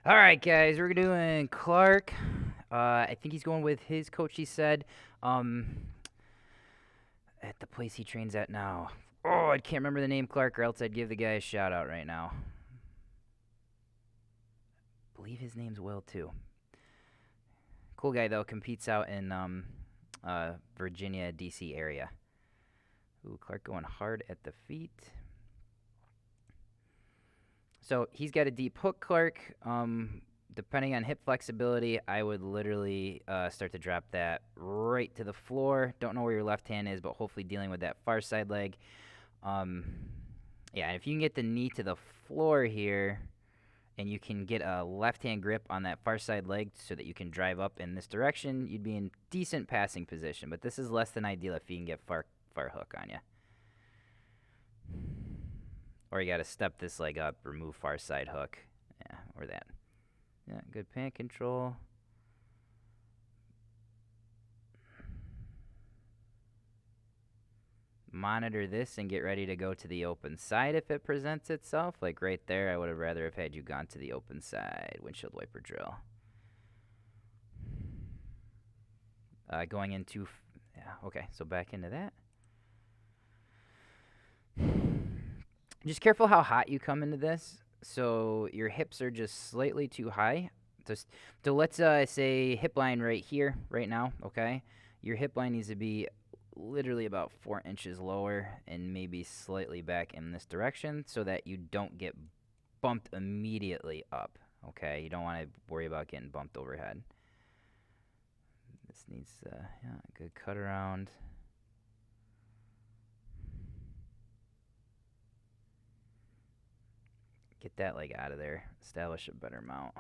All right, guys, we're doing Clark. I think he's going with his coach. He said, um, at the place he trains at now. Oh, I can't remember the name, Clark, or else I'd give the guy a shout out right now. Believe his name's Will too. Cool guy though. Competes out in Virginia, D.C. area. Ooh, Clark going hard at the feet. So he's got a deep hook, Clark. Depending on hip flexibility, I would literally start to drop that right to the floor. Don't know where your left hand is, but hopefully dealing with that far side leg. Um, yeah, if you can get the knee to the floor here, and you can get a left hand grip on that far side leg so that you can drive up in this direction, you'd be in decent passing position. But this is less than ideal if you can get far hook on you. Or you got to step this leg up, remove far side hook. Yeah, or that. Yeah, good pant control. Monitor this and get ready to go to the open side if it presents itself. Like right there, I would have rather have had you gone to the open side windshield wiper drill. Going into, yeah, okay, so back into that. Just careful how hot you come into this. So your hips are just slightly too high. So let's say hip line right here, right now, okay? Your hip line needs to be literally about 4 inches lower and maybe slightly back in this direction so that you don't get bumped immediately up, okay? You don't want to worry about getting bumped overhead. This needs, yeah, a good cut around. Get that leg out of there. Establish a better mount.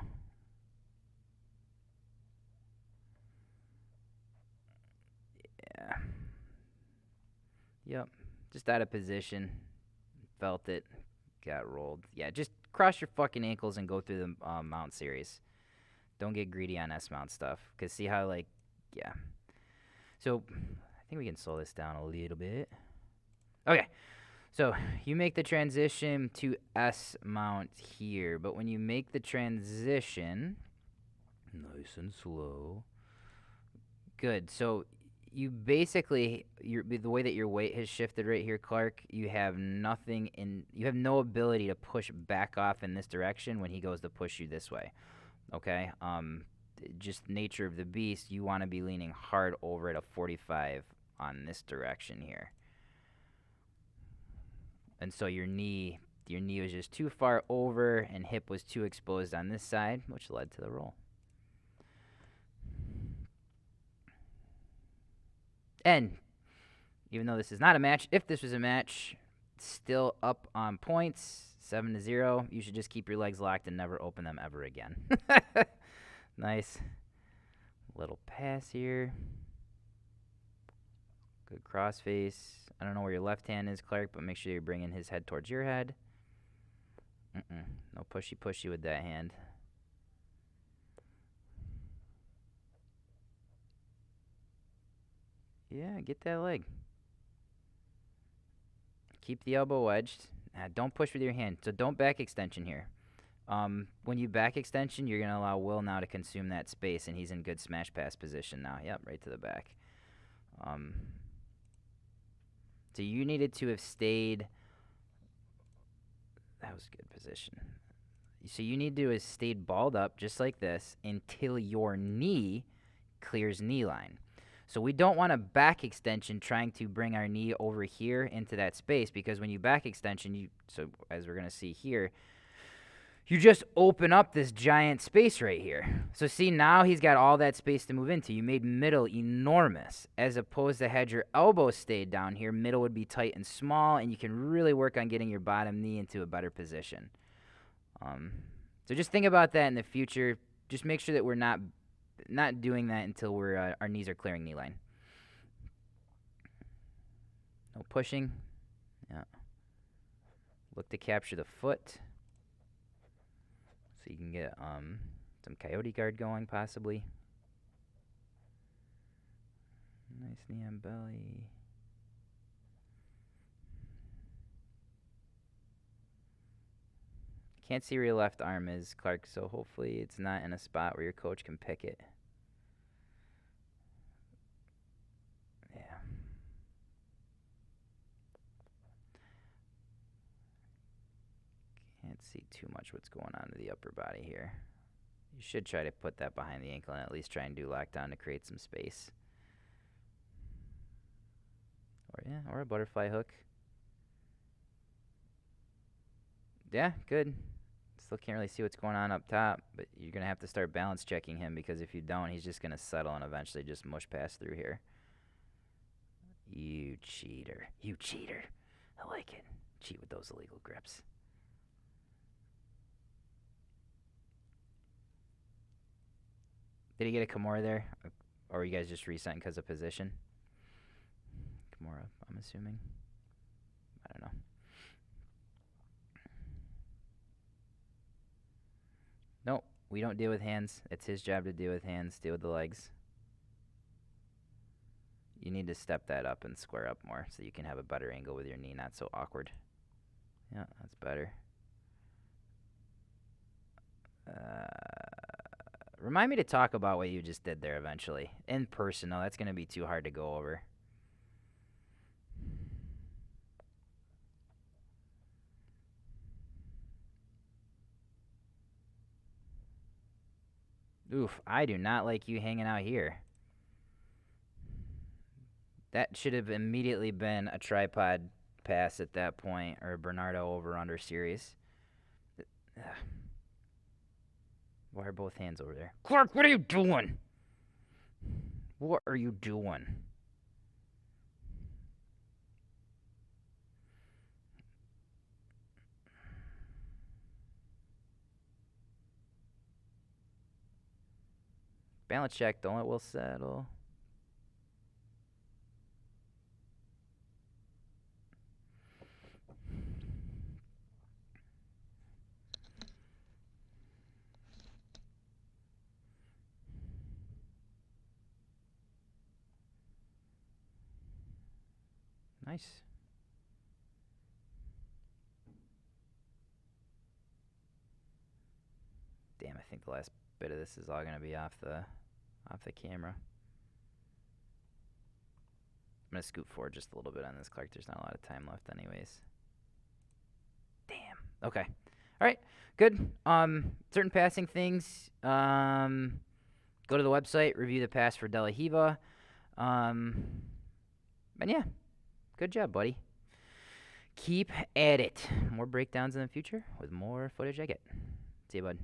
Yeah. Yep. Just out of position. Felt it. Got rolled. Yeah, just cross your fucking ankles and go through the mount series. Don't get greedy on S mount stuff. Because see how, like, yeah. So, I think we can slow this down a little bit. Okay. So, you make the transition to S mount here. But when you make the transition, nice and slow. Good. So, you basically the way that your weight has shifted right here, Clark, you have no ability to push back off in this direction when he goes to push you this way. Okay? Just nature of the beast, you want to be leaning hard over at a 45 on this direction here. And so your knee was just too far over and hip was too exposed on this side, which led to the roll. And even though this is not a match, if this was a match, still up on points, 7-0. You should just keep your legs locked and never open them ever again. Nice. Little pass here. Good crossface. I don't know where your left hand is, Clark, but make sure you're bringing his head towards your head. No pushy with that hand. Yeah, get that leg. Keep the elbow wedged. Don't push with your hand. So don't back extension here. When you back extension, you're going to allow Will now to consume that space, and he's in good smash pass position now. Yep, right to the back. So you needed to have stayed. That was a good position. So you need to have stayed balled up just like this until your knee clears knee line. So we don't want a back extension trying to bring our knee over here into that space, because when you back extension, so as we're going to see here, you just open up this giant space right here. So see, now he's got all that space to move into. You made middle enormous, as opposed to had your elbow stayed down here, middle would be tight and small, and you can really work on getting your bottom knee into a better position. So just think about that in the future. Just make sure that we're not doing that until our knees are clearing knee line. No pushing. Yeah. Look to capture the foot. So you can get some coyote guard going, possibly. Nice knee on belly. Can't see where your left arm is, Clark, so hopefully it's not in a spot where your coach can pick it. Yeah. Can't see too much what's going on to the upper body here. You should try to put that behind the ankle and at least try and do lockdown to create some space. Or a butterfly hook. Yeah, good. Still can't really see what's going on up top, but you're going to have to start balance checking him because if you don't, he's just going to settle and eventually just mush past through here. You cheater. You cheater. I like it. Cheat with those illegal grips. Did he get a Kimura there? Or are you guys just resetting because of position? Kimura, I'm assuming. I don't know. Nope, we don't deal with hands. It's his job to deal with hands, deal with the legs. You need to step that up and square up more so you can have a better angle with your knee, not so awkward. Yeah, that's better. Remind me to talk about what you just did there eventually. In person, though, that's going to be too hard to go over. Oof, I do not like you hanging out here. That should have immediately been a tripod pass at that point, or a Bernardo over-under series. Why are both hands over there? Clark, what are you doing? What are you doing? Balance check, don't let Will settle. Nice. Damn, I think the last bit of this is all gonna be off the camera. I'm gonna scoot forward just a little bit on this, Clark. There's not a lot of time left anyways. Damn. Okay. Alright, good. Certain passing things. Go to the website, review the pass for De La Hiva. And yeah. Good job, buddy. Keep at it. More breakdowns in the future with more footage I get. See you, bud.